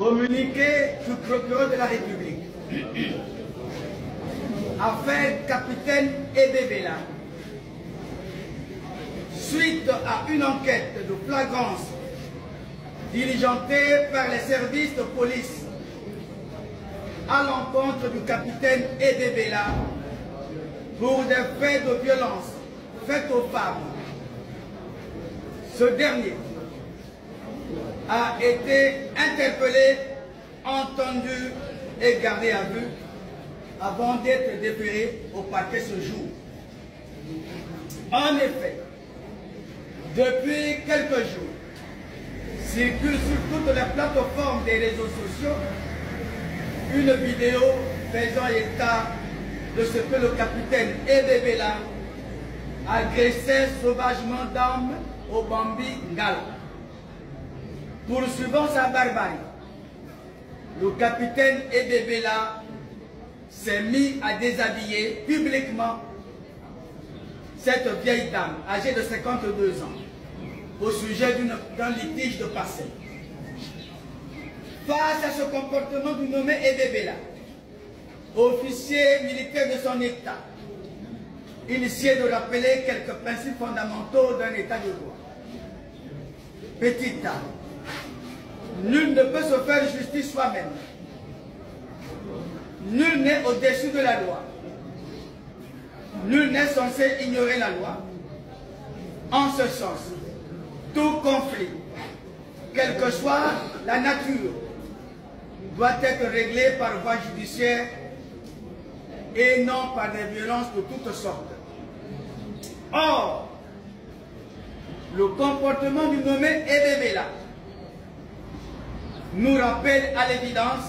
Communiqué du procureur de la République. Affaire capitaine Ebebela. Suite à une enquête de flagrance diligentée par les services de police à l'encontre du capitaine Ebebela pour des faits de violence faits aux femmes, ce dernier a été interpellé, entendu et gardé à vue avant d'être déféré au parquet ce jour. En effet, depuis quelques jours, circule sur toutes les plateformes des réseaux sociaux une vidéo faisant état de ce que le capitaine Ebebela agressait sauvagement d'armes au Bambi Ngala. Poursuivant sa barbarie, le capitaine Ebebela s'est mis à déshabiller publiquement cette vieille dame âgée de 52 ans au sujet d'un litige de parcelle. Face à ce comportement du nommé Ebebela, officier militaire de son État, il sied de rappeler quelques principes fondamentaux d'un État de droit. Petit A. Nul ne peut se faire justice soi-même. Nul n'est au-dessus de la loi. Nul n'est censé ignorer la loi. En ce sens, tout conflit, quelle que soit la nature, doit être réglé par voie judiciaire et non par des violences de toutes sortes. Or, le comportement du nommé Ebebela nous rappelle à l'évidence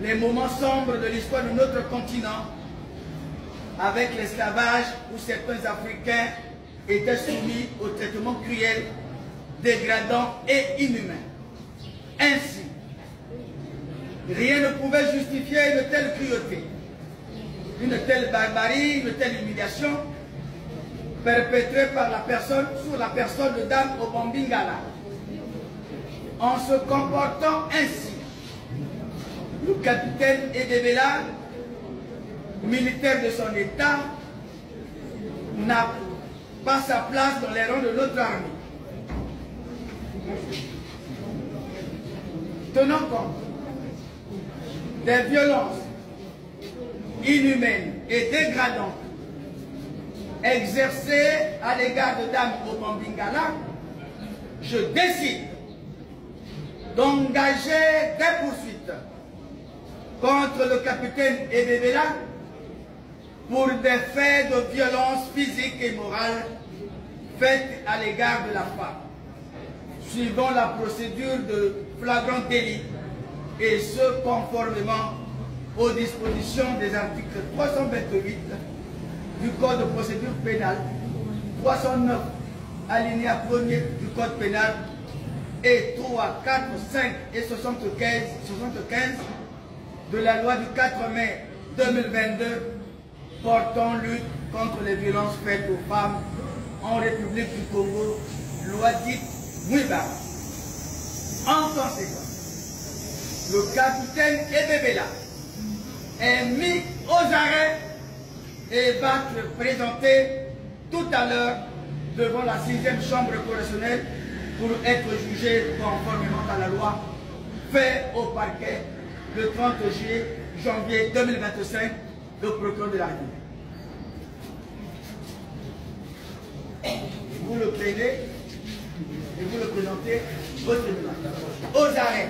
les moments sombres de l'histoire de notre continent avec l'esclavage où certains Africains étaient soumis au traitement cruel, dégradant et inhumain. Ainsi, rien ne pouvait justifier une telle cruauté, une telle barbarie, une telle humiliation perpétrée par sur la personne de Dame Obambi Ngala. En se comportant ainsi, le capitaine Ebebela, militaire de son État, n'a pas sa place dans les rangs de notre armée. Tenant compte des violences inhumaines et dégradantes exercées à l'égard de Dame Obambi Ngala, je décide d'engager des poursuites contre le capitaine Ebebela pour des faits de violence physique et morale faits à l'égard de la femme, suivant la procédure de flagrant délit, et ce conformément aux dispositions des articles 328 du Code de procédure pénale, 309 alinéa 1er du Code pénal et 3, 4, 5 et 75 de la loi du 4 mai 2022 portant lutte contre les violences faites aux femmes en République du Congo, loi dite Mouibara. En conséquence, le capitaine Ebebela est mis aux arrêts et va se présenter tout à l'heure devant la 6e chambre correctionnelle pour être jugé conformément à la loi, fait au parquet le 30 janvier 2025, le procureur de la République. Vous le prenez et vous le présentez au tribunal. Aux arrêts.